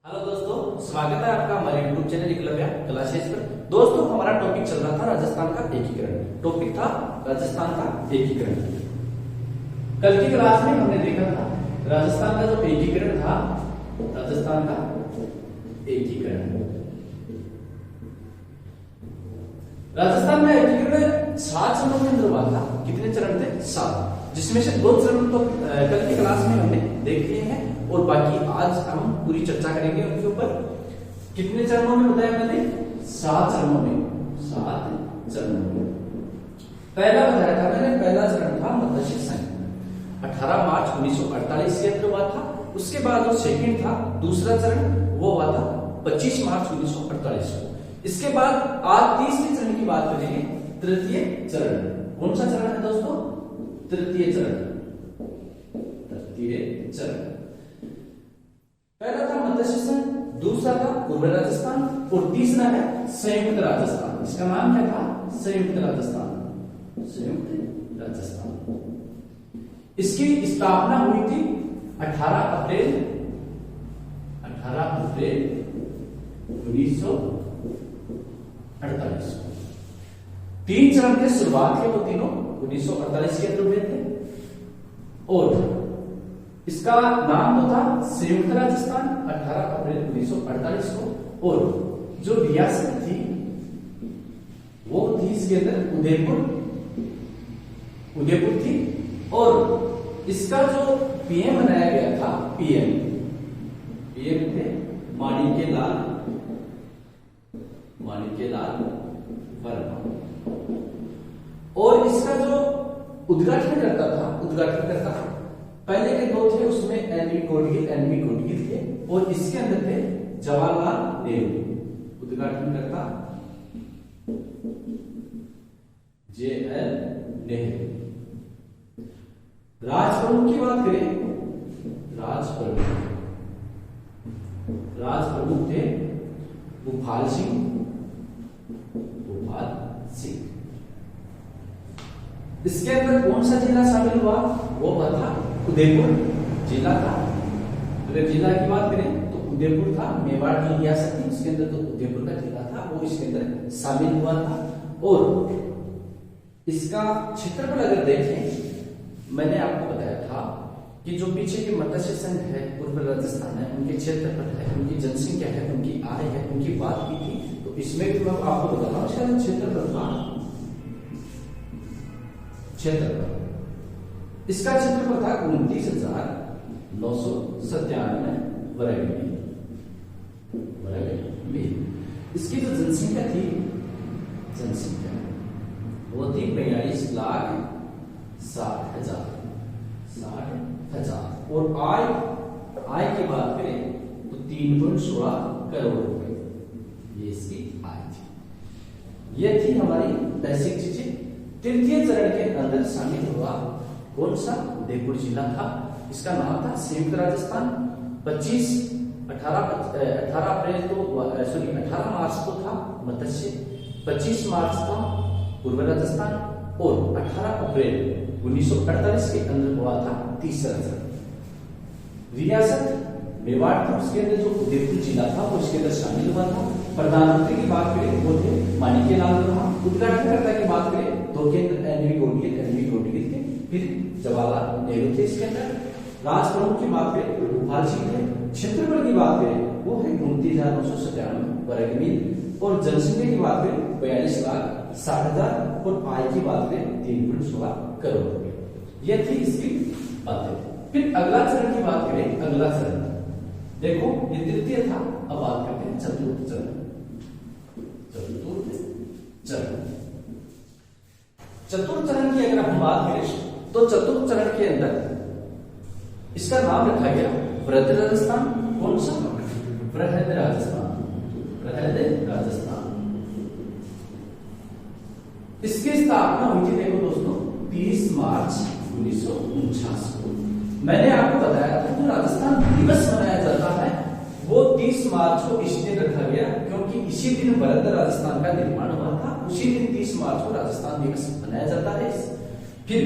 Hello दोस्तों, स्वागत है आपका हमारे यूट्यूब चैनल एकलव्य क्लासेस पर। दोस्तों, हमारा टॉपिक चल रहा था राजस्थान का एकीकरण। टॉपिक था राजस्थान का एकीकरण। कल की क्लास में हमने देखा था राजस्थान का जो एकीकरण था, राजस्थान का एकीकरण। राजस्थान का एकीकरण 7 चरणों के अंदर हुआ था। कितने चरण थे? 7, जिसमें से 2 चरण तो कल की क्लास में हमने देख लिए हैं और बाकी आज हम पूरी चर्चा करेंगे उनके ऊपर। कितने चरणों में बताया मैंने? 7 चरणों में। 7 चरणों में पहला बताया था मैंने, पहला चरण था मत्स्य संघ, 18 मार्च 1948 के अंदर हुआ था। उसके बाद जो सेकंड था, दूसरा चरण, वो हुआ था 25 मार्च 1948 को। इसके बाद आज तीसरे चरण की बात करेंगे, तृतीय चरण। कौन सा चरण है दोस्तों? तृतीय चरण। तृतीय चरण पहला था मत्स्य संघ, दूसरा था पूर्व राजस्थान और तीसरा है संयुक्त राजस्थान। इसका नाम क्या था? संयुक्त राजस्थान। संयुक्त राजस्थान। इसकी स्थापना हुई थी 18 अप्रैल 1948 को। 3 चरण के शुरुआत के वो तीनों 1948 के अंदर हुए थे और इसका नाम तो था संयुक्त राजस्थान 18 अप्रैल 1948 को। और जो रियासत थी वो थी इसके अंदर उदयपुर थी। और इसका जो पीएम बनाया गया था, पीएम थे माणिक्यलाल वर्मा। और इसका जो उद्घाटन करता पहले के 2 थे, उसमें एनवी कोटगिल थे और इसके अंदर थे जवाहरलाल नेहरू। उद्घाटन करता JL नेहरू। राजप्रमुख की बात करें, राजप्रमुख थे भूपाल सिंह। इसके अंदर कौन सा जिला शामिल हुआ? वो था उदयपुर जिला था। अगर जिला की बात करें तो उदयपुर था। मेवाड़ की रियासत थी, उसके अंदर तो उदयपुर का जिला था, वो इसके अंदर शामिल हुआ था। और इसका क्षेत्रफल अगर देखें, मैंने आपको बताया था कि जो पीछे के मत्स्य संघ है, पूर्व राजस्थान है, उनके क्षेत्रफल है, उनकी जनसंख्या है, उनकी आय है, उनकी बात की थी। तो इसमें भी मैं आपको बताता हूँ इसका क्षेत्रफल था। इसका क्षेत्रफल था 29,997 वर्ग मील। इसकी जो जनसंख्या थी, वो थी 42,60,000। और आय की बात करें तो 3.16 करोड़ रुपए ये इसकी आय थी। ये थी हमारी बेसिक चीजें। तृतीय चरण के अंदर शामिल हुआ कौन सा? उदयपुर जिला था। इसका नाम था संयुक्त राजस्थान। 18 मार्च को था मत्स्य, 25 मार्च था पूर्व राजस्थान और 18 अप्रैल 1948 के अंदर हुआ था तीसरा चरण। रियासत मेवाड़ थी, उसके अंदर जो उदयपुर जिला था वो इसके अंदर शामिल हुआ था। प्रधानमंत्री की बात करें वो थे माणिक्यलाल वर्मा। उद्घाटनकर्ता की बात करें तो एनवी कोटगिल थे, फिर जवाहरलाल नेहरू थे इसके अंदर। राजप्रमुख की बात करें भूपाल सिंह थे। क्षेत्रफल की बात करें वो है 29,997 वर्ग मील। और जनसंख्या की बात करें 42,60,000 और आय की बात करें 3.16 करोड़ रुपए। ये थी इसकी बातें। फिर अगला चरण की बात करें, अगला चरण देखो, ये तृतीय था। अब बात करते हैं चतुर्थ चरण। चतुर्थ चरण की अगर हम बात करें तो चतुर्थ चरण के अंदर इसका नाम रखा गया वृहद राजस्थान। कौन सा? वृहद राजस्थान। इसकी स्थापना हुई थी, देखो दोस्तों, 30 मार्च 1949 को। मैंने आपको बताया था जो राजस्थान दिवस मनाया जाता है वो 30 मार्च को इस दिन रखा गया, क्योंकि इसी दिन वृहद राजस्थान का निर्माण हुआ था। उसी दिन 30 मार्च को राजस्थान दिवस मनाया जाता है। फिर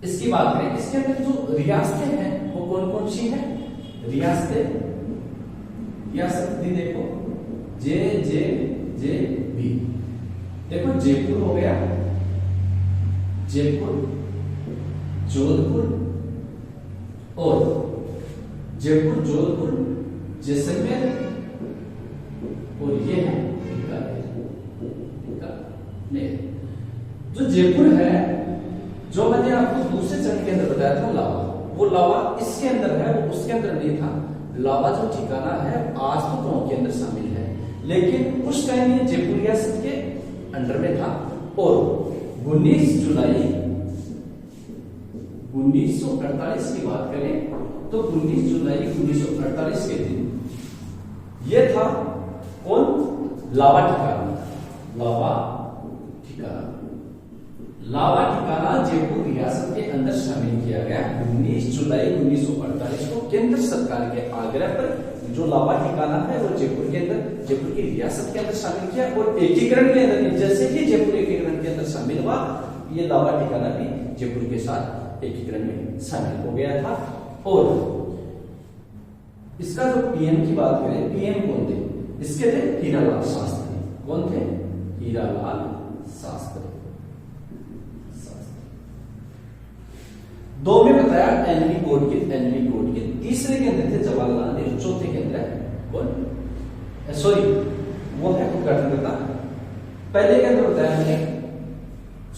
इसकी बात करें, इसके अंदर जो रियासतें हैं वो कौन कौन सी हैं? रियासतें रियासत दी देखो जे जे जे बी। देखो जयपुर हो गया, जयपुर, जोधपुर और जयपुर, जोधपुर, जैसलमेर और ये है बीकानेर। जो जयपुर है, जो मैंने आपको दूसरे चरण के अंदर बताया था लावा, वो लावा इसके अंदर है, वो उसके अंदर नहीं था। लावा जो ठिकाना है आज तो गांव के अंदर शामिल है, लेकिन उस टाइम ये जयपुर रियासत के अंडर में था। और 19 जुलाई 1948 की बात करें तो 19 जुलाई 1948 के दिन ये था कौन, लावा ठिकाना, लावा ठिकाना। लावा ठिकाना जयपुर रियासत के अंदर शामिल किया गया 19 जुलाई 1948 को केंद्र सरकार के आग्रह पर। जो लावा ठिकाना है वो जयपुर के अंदर, जयपुर की रियासत के अंदर शामिल किया। और एकीकरण के अंदर जैसे ही जयपुर एकीकरण के अंदर शामिल हुआ, ये लावा ठिकाना भी जयपुर के साथ एकीकरण में शामिल हो गया था। और इसका जो पीएम की बात करें, पीएम कौन थे, इसके थे हीरालाल शास्त्री। कौन थे, हीरालाल शास्त्री। दो में बताया एनवी गोडगिल, एनवी गोडगिल। तीसरे के अंदर थे जवाहरलाल नेहरू। चौथे के अंदर कौन, सॉरी वो है उद्घाटनकर्ता। पहले के अंदर बताया मैंने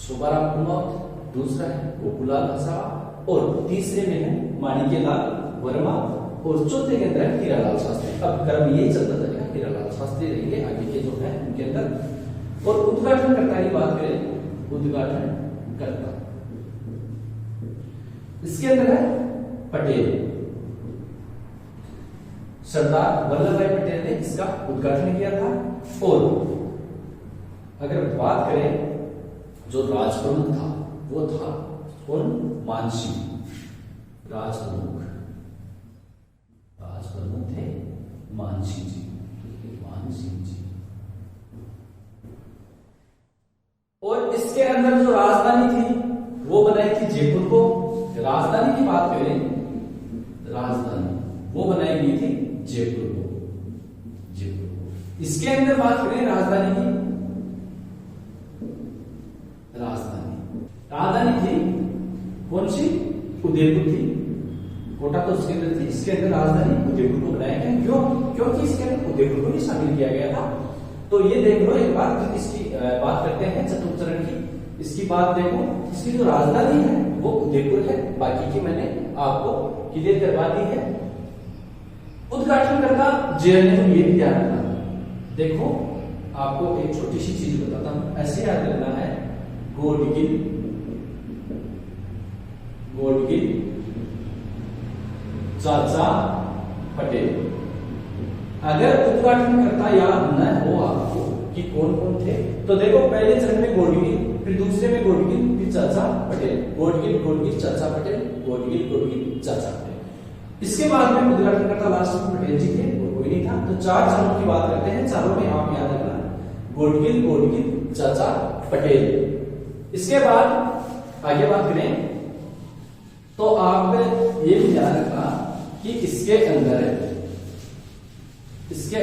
शोभाराम कुमावत, दूसरा है गोकुलाल हसावा और तीसरे में है माणिक्यलाल वर्मा और चौथे के अंदर है हीरालाल शास्त्री। अब क्रम यही चलता जाएगा, हीरालाल शास्त्री रहेंगे आगे के जो है उनके अंदर। और उद्घाटनकर्ता की बात करें, उद्घाटनकर्ता इसके अंदर है पटेल, सरदार वल्लभ भाई पटेल ने इसका उद्घाटन किया था। और अगर बात करें जो राज प्रमुख था वो था कौन, मानसिंह। राज प्रमुख थे मानसिंह जी, मानसिंह जी। और इसके अंदर जो राजधानी थी वो बनाई थी जयपुर को। राजधानी की बात करें, राजधानी वो बनाई गई थी जयपुर को, जयपुर को। इसके अंदर बात करें राजधानी की, राजधानी थी कौन सी, उदयपुर थी। कोटा तो उसके अंदर थी, इसके अंदर राजधानी उदयपुर को बनाया गया। क्यों, क्योंकि इसके अंदर उदयपुर को भी शामिल किया गया था। तो ये देख लो एक बार, इसकी बात करते हैं चतुर्थ चरण की। इसकी बात देखो, इसकी जो राजधानी है वो उदयपुर है, बाकी की मैंने आपको क्लियर करवा दी है। उद्घाटनकर्ता जय नेहरू, ये भी ध्यान रखना। देखो आपको एक छोटी सी चीज बताता हूं, ऐसे याद रखना है, गोडगिल, गोडगिल, चाचा पटेल। अगर उद्घाटनकर्ता याद न हो आपको कि कौन कौन थे, तो देखो पहले चरण में गोडगिल, फिर दूसरे में गोडगिल, फिर चाचा पटेल, गोडगिल, गोडगिल, चाचा पटेल, गोडगिल, गोडगिल, चाचा पटेल। इसके बाद में उद्घाटनकर्ता लास्ट में पटेल जी थे, और कोई नहीं था। तो चार चरणों की बात करते हैं, चारों में आप याद रखना, गोडगिल, गोडगिल, चाचा पटेल। इसके बाद आगे बात करें तो आप ये भी ध्यान रखना कि इसके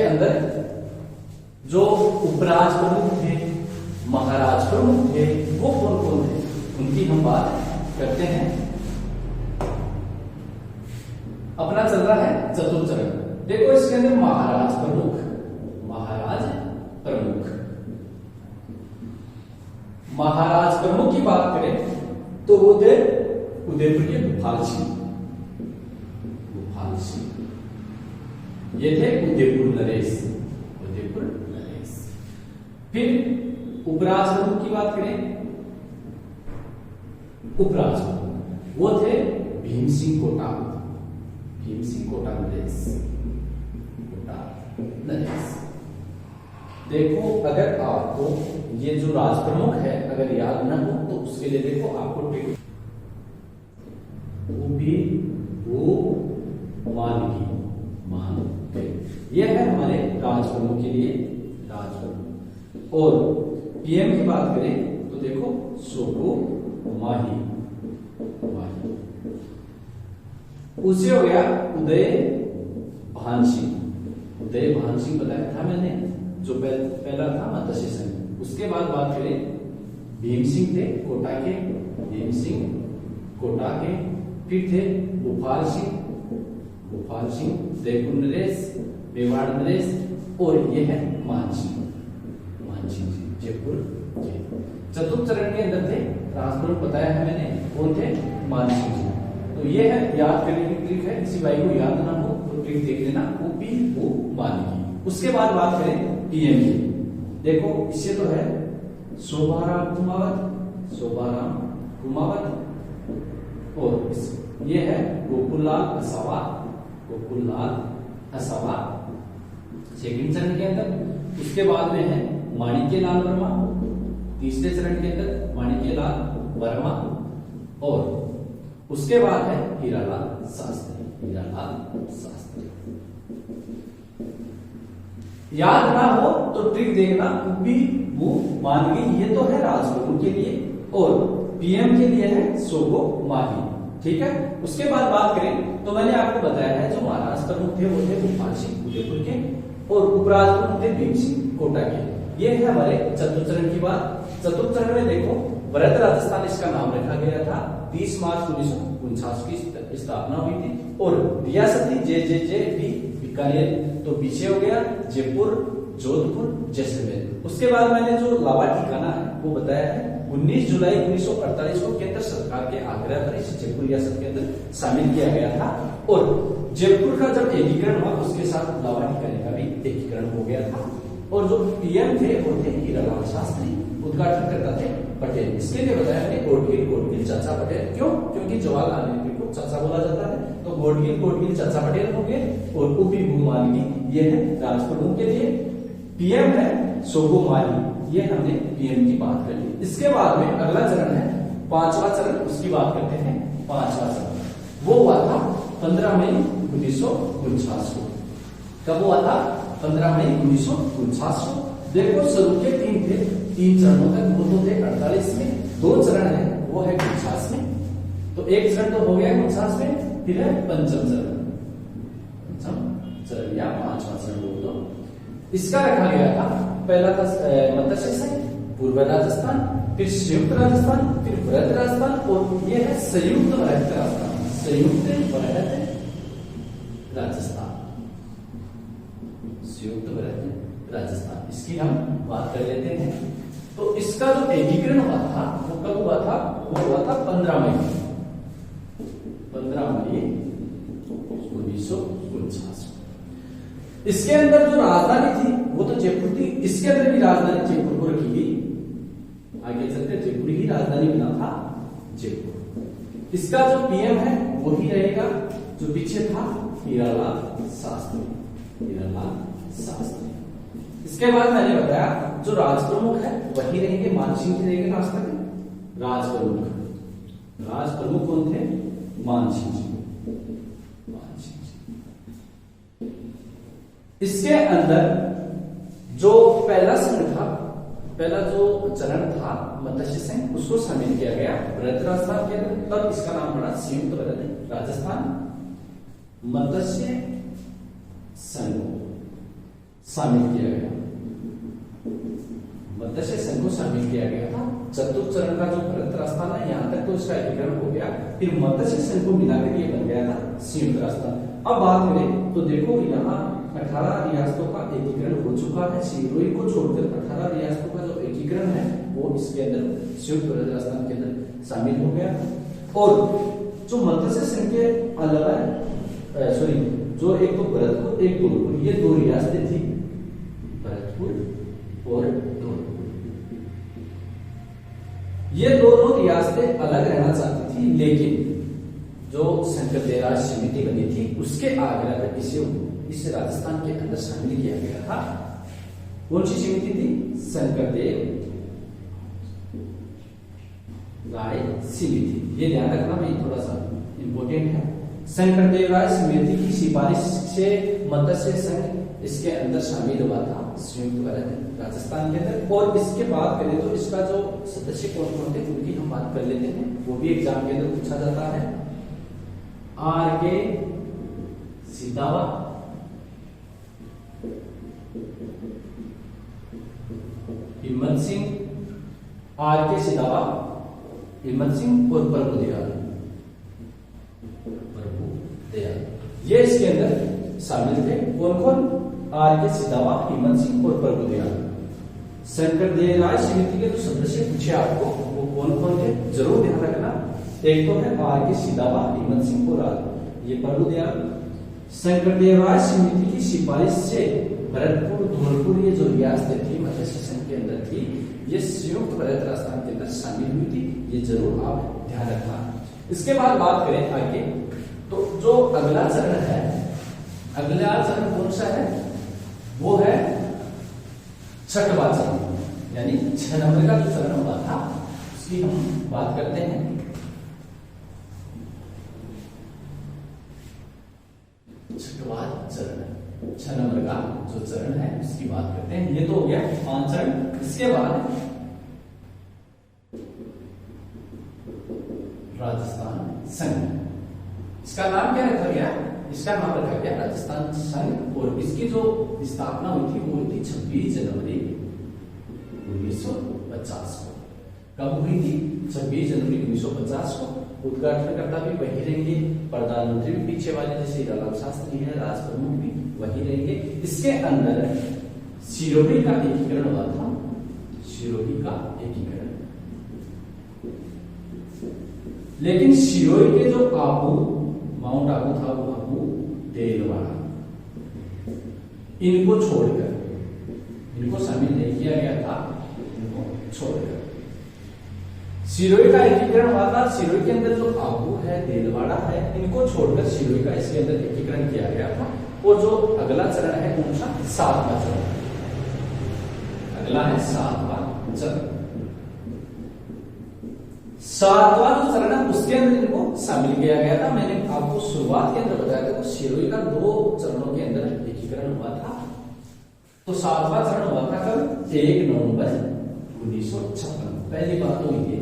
अंदर जो उपराज प्रमुख थे, महाराज प्रमुख थे, वो कौन कौन थे, उनकी हम बात करते हैं। अपना चल रहा है चतुर्थ चरण। देखो इसके अंदर महाराज प्रमुख, महाराज प्रमुख, महाराज प्रमुख की बात करें तो वो थे उदयपुर के भोपाल सिंह, भोपाल सिंह। ये थे उदयपुर नरेश, उदयपुर नरेश। फिर उपराज प्रमुख की बात करें, उपराज प्रमुख वो थे भीम सिंह कोटा, भीम सिंह कोटा नरेश, कोटा नरेश। देखो अगर आपको ये जो राज प्रमुख है अगर याद न हो तो उसके लिए देखो आपको ट्रिक, मानकी, मान, ये है हमारे राज प्रमुख के लिए, राज प्रमुख। और पीएम की बात करें तो देखो सोको माही, माही। उसे हो गया उदय भान सिंह, दया भान सिंह बताया था मैंने, जो पहला था मत्स्य संघ। उसके बाद बात करें भीम सिंह थे कोटा के, भीम सिंह कोटा के। फिर थे भोपाल सिंह, जयपुर नरेश, मेवाड़ नरेश, और ये है मान सिंह जी, जयपुर के। चतुर्थ चरण के अंदर थे राजपुरोहित बताया है मैंने, कौन थे? मान सिंह जी। तो ये है याद करने की ट्रिक है, किसी भाई को याद ना हो तो ट्रिक देख लेना, वो मान की। उसके बाद बात करें पीएम की, देखो इससे तो है शोभाराम कुमावत, और ये है गोकुललाल असावा सेकंड चरण के अंदर। उसके बाद में है माणिक्यलाल वर्मा, तीसरे चरण के अंदर माणिक्यलाल वर्मा, और उसके बाद है हीरालाल शास्त्री। याद ना हो तो ट्रिक देखना, वो मान गई, ये तो है राजप्रभु के लिए, और पीएम के लिए है सोगो माही। ठीक है। उसके बाद बात करें तो मैंने आपको बताया है जो महाराष्ट्र प्रमुख थे वो थे भोपाल सिंह उदयपुर के, और उपराज प्रमुख थे भीम सिंह कोटा के। ये है हमारे चतुर्थ चरण की बात। चतुर्थ चरण में देखो वृहद राजस्थान इसका नाम रखा गया था, 30 मार्च 1949 की स्थापना हुई थी, और रियासती जे भी बीकानेर तो पीछे हो गया, जयपुर, जोधपुर, जैसलमेर। उसके बाद मैंने जो लावा ठिकाना है वो बताया है 19 जुलाई 1948 को केंद्र सरकार के आग्रह पर इसे जयपुर रियासत के अंदर शामिल किया गया था, और जयपुर का जब एकीकरण हुआ उसके साथ लावा ठिकाने का भी एकीकरण हो गया था। और जो पीएम थे वो थे हीरालाल शास्त्री, उद्घाटन करता थे पटेल। इसके लिए बताया है गोडगिल चाचा पटेल। क्यों? क्योंकि जवाहरलाल नेहरू को चाचा बोला जाता है, तो गोडगिल चाचा पटेल हो गए, और उपी भूमानगी ये है राजप्रभु के लिए। पीएम है सोगो माही, ये हमने पीएम की बात कर ली। इसके बाद में अगला चरण है पांचवा चरण, उसकी बात करते हैं। पांचवा चरण वो हुआ था 15 मई 1949 को। कब हुआ था? 15 मई 1949 को। देखो शुरू के 3 चरणों तक, वो तो थे 48 में, 2 चरण है वो है 49 में। तो एक चरण तो हो गया 49 में, फिर है पंचम चरण या 5वां चरण बोल दो। इसका रखा गया था, पहला था मत्स्य संघ, पूर्व राजस्थान, फिर संयुक्त राजस्थान, फिर वृहद राजस्थान, और ये है संयुक्त वृहद राजस्थान। संयुक्त वृहद राजस्थान, इसकी हम बात कर लेते हैं। तो इसका जो एकीकरण हुआ था वो कब हुआ था? वो हुआ था 15 मई 1949। इसके अंदर जो राजधानी थी वो तो जयपुर थी, इसके अंदर भी राजधानी जयपुर को रखी गई। आगे चलते जयपुर ही राजधानी बना था जयपुर। इसका जो पीएम है वो ही रहेगा जो पीछे था हीरालाल शास्त्री। इसके बाद मैंने बताया जो राजप्रमुख है वही रहेंगे, मानसिंह जी रहेंगे राष्ट्र के राजप्रमुख कौन थे? मानसिंह जी। इसके अंदर जो पहला संघ था, पहला जो चरण था मत्स्य संघ, उसको शामिल किया गया वृहद राजस्थान के अंदर। तब इसका नाम पड़ा संयुक्त वृहद राजस्थान। मत्स्य संघ शामिल किया गया, मत्स्य संघ को शामिल किया गया था। चतुर्थ चरण का जो वृहद राजस्थान है यहां तक तो इसका एकीकरण हो गया, फिर मत्स्य संघ को मिलाकर ये बन गया था संयुक्त राजस्थान। अब बात करें तो देखो यहाँ 18 रियासतों का एकीकरण हो चुका है। सिरोही को छोड़कर 18 रियासतों का जो एकीकरण है वो इसके अंदर संयुक्त वृहद राजस्थान के अंदर शामिल हो गया। और जो मत्स्य संघ के अलावा जो एक तो भरतपुर एक धौलपुर, ये 2 रियासतें थी, भरतपुर और धौलपुर। ये दोनों रियासतें अलग रहना चाहती थी, लेकिन जो शंकरदेव राज समिति बनी थी उसके आग्रह पर इसे राजस्थान के अंदर शामिल किया गया था। कौन सी समिति थी? शंकरदेव राय समिति। ये ध्यान रखना भाई, थोड़ा सा इंपॉर्टेंट है। शंकरदेव राय समिति की सिफारिश से मत्स्य संघ इसके अंदर शामिल हुआ था संयुक्त वृहद राजस्थान के अंदर। और इसके बात करें तो इसका जो सदस्य कौन कौन थे उनकी हम बात कर लेते हैं, वो भी एग्जाम के अंदर पूछा जाता है। आर के सिदावा, हिम्मत सिंह, आर के सिदावा, हिम्मत सिंह और प्रभुदयाल, ये इसके अंदर शामिल थे। कौन कौन? आर के सिदावा, हिम्मत सिंह और प्रभुदयाल। शंकरदेव राय समिति के जो सदस्य पूछे आपको वो कौन कौन थे, जरूर ध्यान रखना। एक तो है आर के सिदावा, हिम्मत सिंह और आर, ये प्रभुदयाल। शंकरदेव राय समिति की सिफारिश से भरतपुर, धौलपुर ये जो रियासतें थी मध्य शासन के अंदर थी, ये संयुक्त भारत राजस्थान के अंदर शामिल हुई थी, ये जरूर आप ध्यान रखना। इसके बाद बात करें आगे, तो जो अगला चरण है, अगला चरण कौन सा है? वो है छठवां चरण, यानी 6 नंबर का जो चरण हुआ था उसकी हम बात करते हैं। छठवां चरण, 6 नंबर का जो चरण है उसकी बात करते हैं। ये तो हो गया 5 चरण। इसके बाद राजस्थान संघ, इसका नाम क्या रखा गया? इसका नाम रखा गया राजस्थान संघ। और इसकी जो स्थापना हुई थी वो हुई थी 26 जनवरी 1950 को। कब हुई थी? 26 जनवरी 1950 को। उद्घाटनकर्ता भी वही रहेंगे, प्रधानमंत्री भी पीछे वाले जैसे लाल शास्त्री है, राज प्रमुख भी वही रहेंगे। इसके अंदर सिरोही का एकीकरण हुआ था, सिरोही का एकीकरण। लेकिन सिरोही के जो आबू, माउंट आबू था, वो आबू देलवाड़ा, इनको छोड़कर, इनको शामिल नहीं किया गया था, इनको छोड़कर सिरोही का एकीकरण हुआ था। सिरोही के अंदर जो आबू है, देलवाड़ा है, इनको छोड़कर सिरोही का इसके अंदर एकीकरण किया गया था। और जो अगला चरण है कौन सा? 7वां चरण। अगला है 7वां चरण। 7वां जो चरण है उसके अंदर इनको शामिल किया गया था। मैंने आपको शुरुआत के अंदर बताया था कि सिरोही का 2 चरणों के अंदर एकीकरण हुआ था। तो 7वां चरण हुआ था कब? 1 नवंबर 1956। पहली बात तो ये,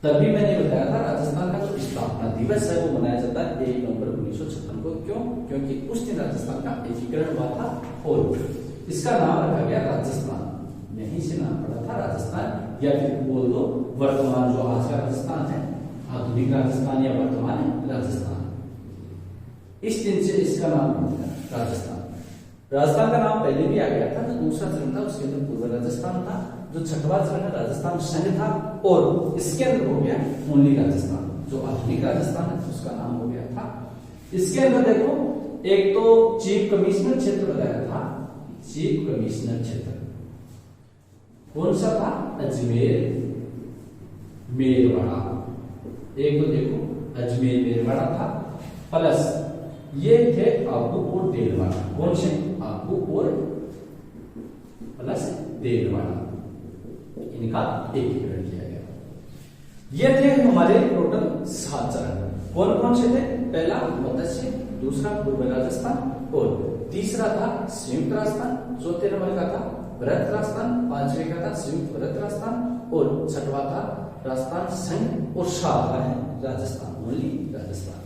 तभी मैंने बताया था राजस्थान का जो स्थापना दिवस है वो मनाया जाता है 1 नवंबर 1956 को। क्यों? क्योंकि उस दिन राजस्थान का एकीकरण हुआ था और इसका नाम रखा गया राजस्थान। यहीं से नाम पड़ा था राजस्थान, या फिर बोल दो वर्तमान जो आज का राजस्थान है, आधुनिक राजस्थान या वर्तमान राजस्थान, इस दिन से इसका नाम पड़ा राजस्थान। राजस्थान का नाम पहले भी आ गया था। जो दूसरा चरण था उसके अंदर पूर्व राजस्थान था। जो 6वां चरण है राजस्थान संघ था और इसके अंदर हो गया ओनली राजस्थान, जो आधुनिक राजस्थान है उसका नाम हो गया था। इसके अंदर देखो, एक तो चीफ कमिश्नर क्षेत्र बताया था, चीफ कमिश्नर क्षेत्र कौन सा था? अजमेर, मेरवाड़ा। एक तो देखो अजमेर मेरवाड़ा था, प्लस ये थे आबू और देलवाड़ा। कौन से? आबू और प्लस देलवाड़ा, इनका एकीकरण किया गया। ये थे हमारे टोटल 7 चरण। कौन कौन से थे? पहला मत्स्य, दूसरा पूर्व राजस्थान और तीसरा था संयुक्त राजस्थान, चौथे नंबर का था भरत राजस्थान, 5वें का था संयुक्त भरत राजस्थान और 6वां था राजस्थान संघ और 7वां है राजस्थान, ओनली राजस्थान।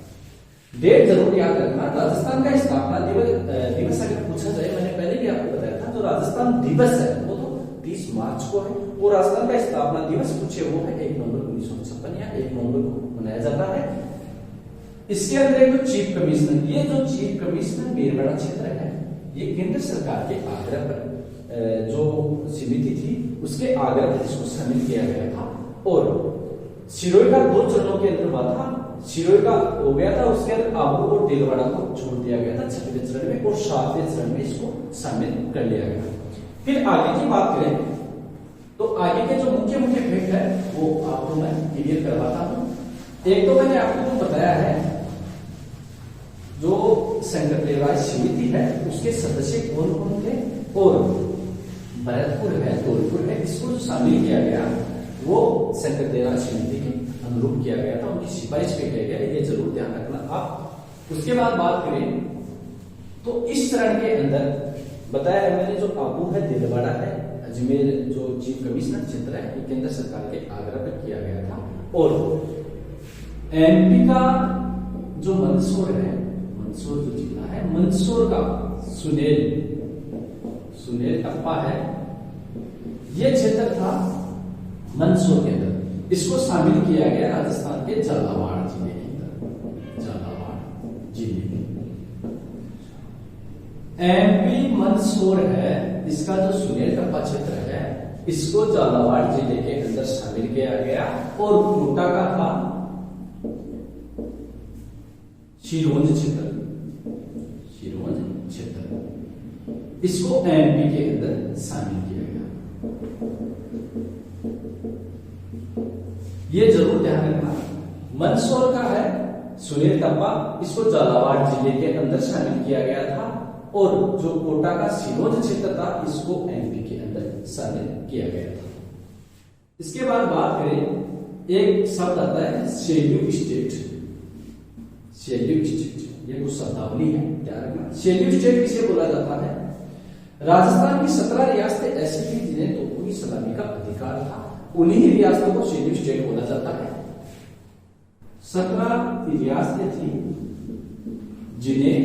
डेट जरूर याद रखना। राजस्थान का स्थापना दिवस अगर पूछा जाए, मैंने पहले भी आपको बताया था, जो राजस्थान दिवस है वो तो 30 मार्च को है। और राजस्थान का स्थापना दिवस पूछे वो है 1 नवंबर 1956 या 1 नवंबर को मनाया जाता है। इसके अंदर एक चीफ कमिश्नर, ये जो चीफ कमिश्नर मेरवाड़ा क्षेत्र है, ये केंद्र सरकार के आग्रह पर जो समिति थी उसके आग्रह पर इसको शामिल किया गया था। और सिरोही का 2 चरणों के अंदर हुआ था। सिरोही का हो गया था, उसके अंदर आबू और देलवाड़ा को छोड़ दिया गया था 6वें चरण में, और 7वें चरण में इसको शामिल कर लिया गया। फिर आगे की बात करें तो आगे के जो मुख्य मुख्य फैक्ट है वो आपको मैं क्लियर करवाता हूं। एक तो मैंने आपको बताया है, जो शंकरदेव राय समिति है उसके सदस्य कौन कौन थे, और भरतपुर है, धौलपुर है, इसको जो शामिल किया गया वो शंकरदेव राय समिति के अनुरूप किया गया था, उनकी सिफारिश पे किया गया, ये जरूर ध्यान रखना आप। उसके बाद बात करें तो इस चरण के अंदर बताया है मैंने, जो आबू है, देलवाड़ा है, अजमेर जो चीफ कमिश्नर क्षेत्र है, ये केंद्र सरकार के आग्रह पर किया गया था। और एमपी का जो मंदसौर है, मंदसौर जो जिला है, मंदसौर का सुनेल कप्पा है, ये क्षेत्र था मंदसौर के अंदर, इसको शामिल किया गया राजस्थान के झालावाड़ जिले के अंदर, झालावाड़ जिले में। एमपी मंदसौर है, इसका जो सुनेर टप्पा क्षेत्र है इसको झालावाड़ जिले के अंदर शामिल किया गया, और कोटा का था सिरोंज क्षेत्र, सिरोंज क्षेत्र, इसको एमपी के अंदर शामिल किया गया। ये जरूर ध्यान रखना, मंदसौर का है सुनेर टप्पा, इसको झालावाड़ जिले के अंदर शामिल किया गया था, और जो कोटा का सिरोंज क्षेत्र था इसको एमपी के अंदर शामिल किया गया था। इसके बाद बात करें, एक शब्द आता है शेड्यूल्ड स्टेट, शेड्यूल्ड स्टेट, ये कुछ शब्दावली है, ध्यान रखना। शेड्यूल्ड स्टेट किसे बोला जाता है? राजस्थान की 17 रियासतें ऐसी थी जिन्हें तोपों की सलामी का अधिकार था, उन्हीं रियासतों को शेड्यूल्ड स्टेट बोला जाता है। 17 रियासतें थी जिन्हें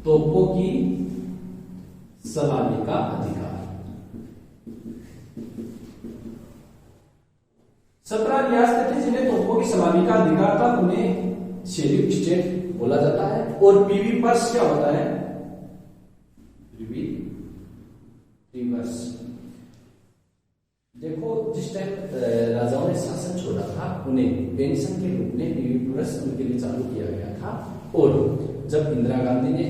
तोपों की सलामी का अधिकार, 17 रियासतें थी जिन्हें तोपों की सलामी का अधिकार था, उन्हें शेड्यूल्ड स्टेट बोला जाता है। और पीवी पर्स क्या होता है? पीवी पर्स, देखो जिस टाइम राजाओं ने शासन छोड़ा था उन्हें पेंशन के रूप में पीवी पर्स उनके लिए चालू किया गया था, और जब इंदिरा गांधी ने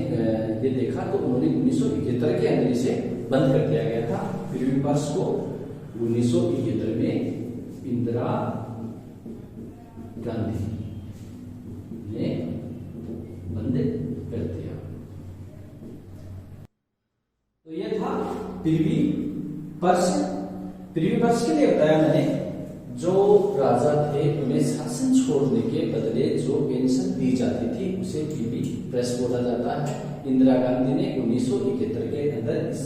ये देखा तो उन्होंने 1971 के अंदर इसे बंद कर दिया गया था। पीवी पर्स को 1971 में इंदिरा गांधी ने बंद कर दिया। तो ये था पीवी पर्स। पीवी पर्स के लिए बताया मैंने, जो राजा थे उन्हें शासन छोड़ने के बदले जो पेंशन दी जाती थी उसे पीवी पर्स बोला जाता है। इंदिरा गांधी ने 1971 के अंदर इस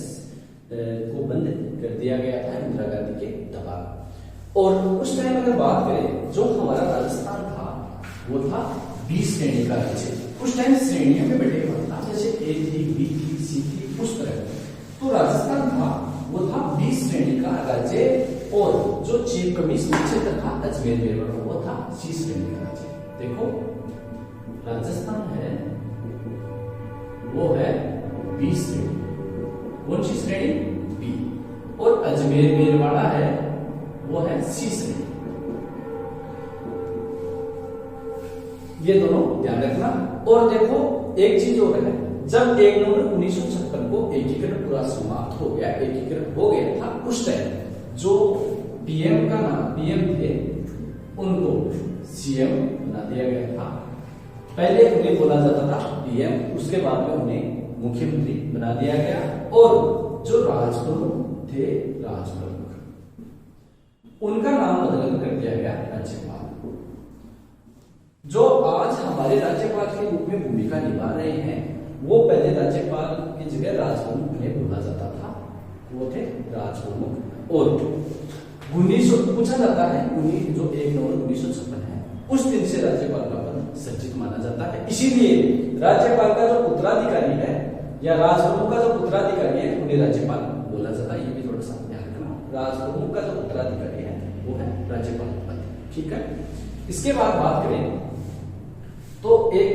को बंद कर दिया गया था, इंदिरा गांधी के दबाव। और उस टाइम अगर बात करें, जो हमारा राजस्थान था वो था 20 श्रेणी का राज्य। उस टाइम श्रेणियों में बटे हुआ था, जैसे ए थी, बी थी, सी थी, उस तरह। तो राजस्थान था वो था 20 श्रेणी का राज्य, और जो चीफ कमिश्नर क्षेत्र था अजमेर मेरठ, वो था सी श्रेणी का राज्य। देखो राजस्थान है वो है 20 श्रेणी, कौन सी श्रेणी? बी। और अजमेर मेरवाड़ा है वो है सी श्रेणी। ये दोनों ध्यान रखना। और देखो एक चीज और है, जब 1 नवंबर 1956 को एकीकरण पूरा समाप्त हो गया, एकीकरण हो गया था, उस टाइम जो पीएम का नाम, पीएम थे उनको सीएम बना दिया गया था। पहले उन्हें बोला जाता था पीएम, उसके बाद में उन्हें मुख्यमंत्री बना दिया गया, और जो राजप्रमुख थे, राजप्रमुख, उनका नाम बदल कर दिया गया राज्यपाल। जो आज हमारे राज्यपाल के रूप में भूमिका निभा रहे हैं, वो पहले राज्यपाल की जगह राजप्रमुख उन्हें बोला जाता था, वो थे राजप्रमुख। और 1900 पूछा जाता है, जो 1 नवंबर 1956 है, उस दिन से राज्यपाल का पद सचित माना जाता है। इसीलिए राज्यपाल का जो उत्तराधिकारी है या राजप्रमुख का जो उत्तराधिकारी है उन्हें राज्यपाल बोला जाता है। ये भी थोड़ा सा ध्यान रखना, राजप्रमुख का जो उत्तराधिकारी है वो है राज्यपाल पद, ठीक है। इसके बाद बात करें तो एक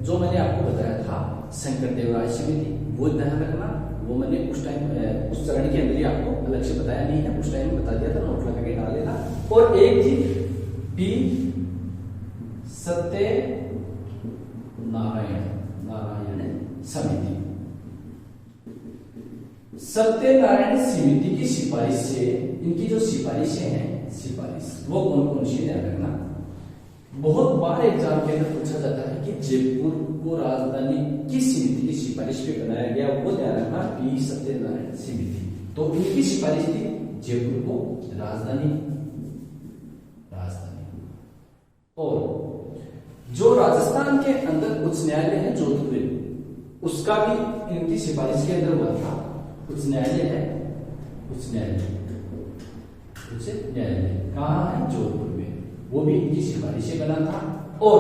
जो मैंने आपको बताया था शंकरदेव राय समिति, वो ध्यान रखना, वो मैंने उस टाइम उस चरण के अंदर ही आपको अलग से बताया नहीं है, उस टाइम बता दिया था, नोट लगा के डाल देना। और एक थी पी सत्यनारायण समिति। सत्यनारायण समिति की सिफारिश से, इनकी जो सिफारिशें हैं, सिफारिश वो कौन कौन सी ध्यान रखना। बहुत बार एग्जाम के अंदर पूछा जाता है कि जयपुर को राजधानी किस समिति की सिफारिश पे बनाया गया, वो ध्यान रखना, पी सत्यनारायण समिति। तो इनकी सिफारिश थी जयपुर को राजधानी। और जो राजस्थान के अंदर उच्च न्यायालय है जोधपुर, उसका भी इनकी सिफारिश के अंदर हुआ था। उच्च न्यायालय है, उच्च न्यायालय कहाँ है? जोधपुर में, वो भी इनकी सिफारिश से बना था। और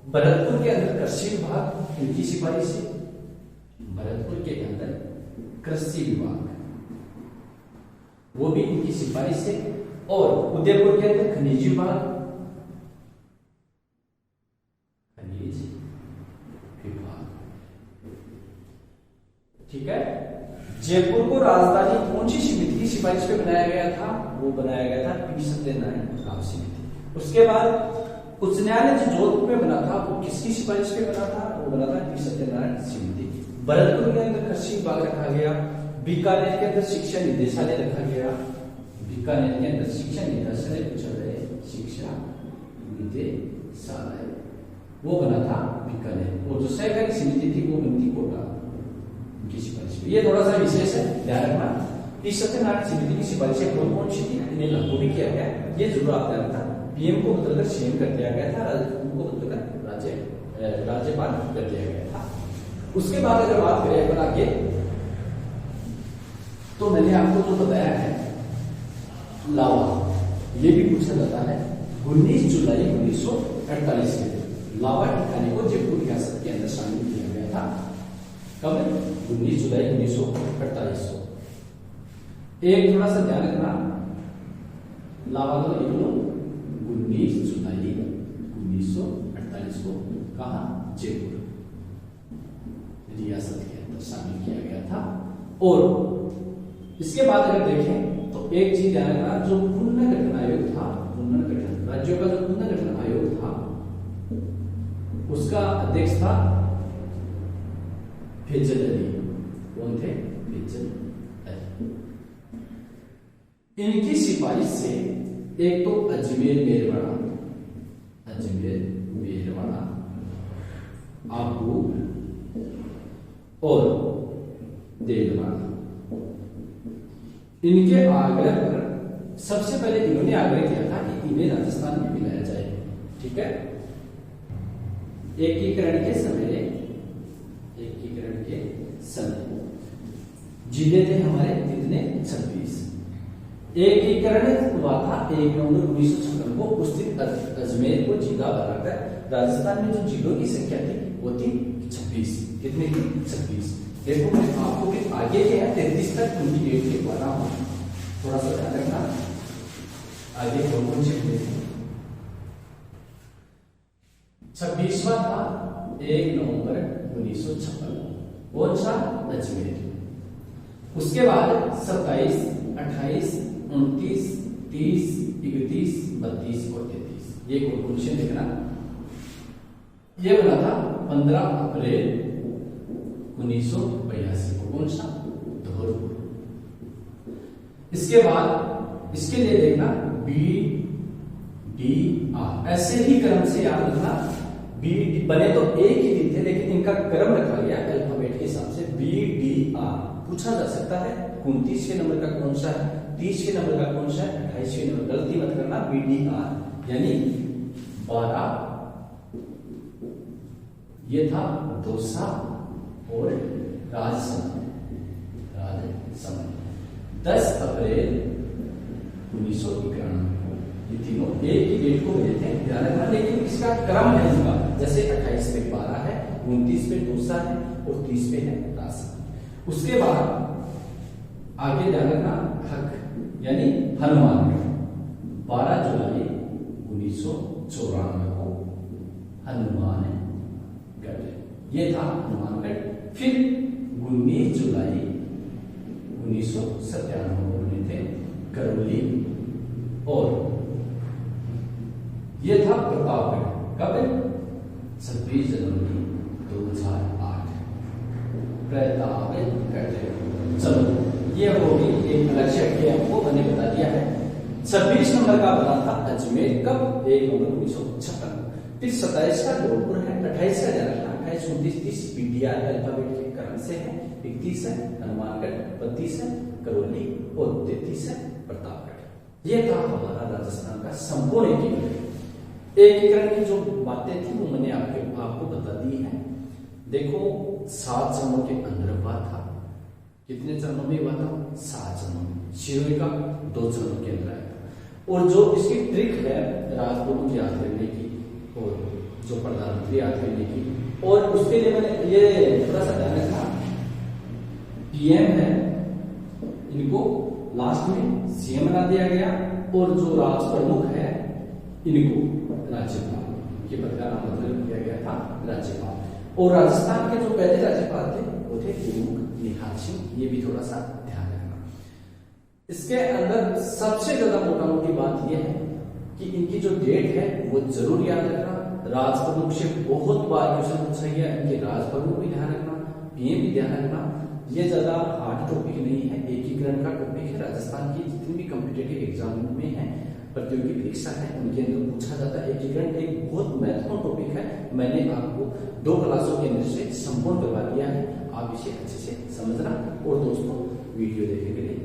भरतपुर के अंदर कृषि विभाग, इनकी सिफारिश से भरतपुर के अंदर कृषि विभाग, वो भी इनकी सिफारिश है। और उदयपुर के अंदर खनिज विभाग, खनिज विभाग, ठीक है। जयपुर को राजधानी कौन सी समिति की सिफारिश पे बनाया गया था? वो बनाया गया था पी सत्यनारायण राव समिति। उसके बाद उच्च न्यायालय जो जोधपुर में बना था वो किसकी सिफारिश पे बना था? वो बना था पी सत्यनारायण समिति। भरतपुर के अंदर कृषि विभाग रखा गया, बीकानेर के अंदर शिक्षा निदेशालय रखा गया, बीकानेर के अंदर शिक्षा निदेशालय शिक्षा निदेशालय वो बना था बीकानेर। और जो सहकारी समिति थी वो बनती कोटा की सिफारिश पे। ये थोड़ा सा विशेष है, ध्यान रखना। पी सत्यनारायण समिति की सिफारिशें कौन कौन सी थी, इन्हें लागू भी किया गया, ये जरूर आप ध्यान रखना। पीएम को बदलकर सीएम कर दिया गया था, उनको बदलकर राज्यपाल कर दिया गया था। उसके बाद अगर बात करें अपन आगे, तो मैंने आपको जो बताया है लावा, ये भी पूछा जाता है 19 जुलाई 1948 के दिन लावा ठिकाने को जयपुर रियासत के अंदर शामिल किया गया था। कब? 19 जुलाई 1948 को। एक थोड़ा सा ध्यान रखना, लावा तो लिख लो 19 जुलाई 1948 को कहा जयपुर रियासत के अंदर शामिल किया गया था। और इसके बाद अगर देखें तो एक चीज ध्यान रखना, जो पुनर्गठन आयोग था, पुनर्गठन राज्यों का जो पुनर्गठन आयोग था उसका अध्यक्ष था फैजल अली। कौन थे? फैजल अली। इनकी सिफारिश से एक तो अजमेर मेरवाड़ा, अजमेर मेरवाड़ा, आबू और देलवाड़ा, इनके आग्रह पर सबसे पहले इन्होंने आग्रह किया था कि इन्हें राजस्थान में मिलाया जाए। ठीक है। एकीकरण के समय, एकीकरण के समय जिले थे हमारे कितने? 26। एकीकरण हुआ था 1 नवंबर 1956 को। उस दिन अजमेर को जिला बनाकर राजस्थान में जो जिलों की संख्या थी वो थी 26। कितनी थी? 26। देखो मैं आपको फिर आगे के है 33 तक उनकी डेट लिखवा रहा हूं, थोड़ा सा ध्यान रखना आगे कौन कौन से हुए थे। 26वां था 1 नवंबर 1956, कौन सा? अजमेर। उसके बाद 27, 28, 29, 30, 31, 32 और 33 ये कॉन्स्टिट्यूशन देखना। ये बना था 15 अप्रैल 1982 को। कौन सा? धौलपुर। इसके बाद इसके लिए देखना BDR, ऐसे ही क्रम से याद रखना। बी बने तो एक ही दिन थे लेकिन इनका क्रम रखा गया अल्फाबेट के हिसाब से। BDR पूछा जा सकता है 29वें नंबर का कौन सा है, 30वें नंबर का कौन सा है, 28वें नंबर। गलती मत करना। BDR यानी 12 ये था दौसा और राजसमंद, राजसमंद। 10 अप्रैल 1991 ये तीनों एक ही डेट को मिले थे, ध्यान रखना। लेकिन इसका क्रम है इनका, जैसे 28 पे 12 है, 29 पे दौसा है और 30 पे है राजसमंद। उसके बाद आगे ध्यान रखना हक यानी हनुमानगढ़ 12 जुलाई 1994 को हनुमानगढ़, ये था हनुमानगढ़। फिर 19 जुलाई 1997 को बने थे करौली और ये था प्रतापगढ़। कब? 26 जनवरी 2008 प्रतापगढ़। चलो ये हो गई एक अलग से हटके आपको मैंने बता दिया है। 26 नंबर का बना था अजमेर। कब? 1 नवंबर 1956। फिर 27 का धौलपुर है, 28 का ध्यान रखना, 28, 29, 30 BDR अल्फाबेट के क्रम से है। 31 है हनुमानगढ़, 32 है करौली और 33 है प्रतापगढ़। ये था हमारा राजस्थान का संपूर्ण एकीकरण की जो बातें थी वो मैंने आपको बता दी है। देखो 7 चरणों के अंदर हुआ था। कितने चरणों में हुआ था? 7 चरणों में। शिरोई का 2 चरणों के अंदर आया। और जो इसकी ट्रिक है राजपुरों को याद करने की और जो प्रधानमंत्री याद करने की, और उसके लिए मैंने ये थोड़ा सा ध्यान रखा, पीएम है इनको लास्ट में सीएम बना दिया गया, और जो राज प्रमुख है इनको राज्यपाल, ये पद का नाम मतलब किया गया था राज्यपाल। और राजस्थान के जो पहले राज्यपाल थे वो थे प्रमुख निहाल सिंह, ये भी थोड़ा सा ध्यान रखना। इसके अंदर सबसे ज्यादा मोटा मोटी बात यह है कि इनकी जो डेट है वो जरूर याद रखना। राज प्रमुख से बहुत बार क्वेश्चन पूछा गया, इनके राज प्रमुख भी ध्यान रखना, पीएम भी ध्यान रखना। ये ज्यादा हार्ड टॉपिक नहीं है, एकीकरण का टॉपिक है। राजस्थान की जितनी भी कॉम्पिटेटिव एग्जाम में है, प्रतियोगी परीक्षा है, उनके अंदर पूछा जाता है। एकीकरण एक बहुत महत्वपूर्ण टॉपिक है, मैंने आपको 2 क्लासों के अंदर से संपूर्ण करवा दिया है, आप इसे अच्छे से समझना। और दोस्तों वीडियो देखने के लिए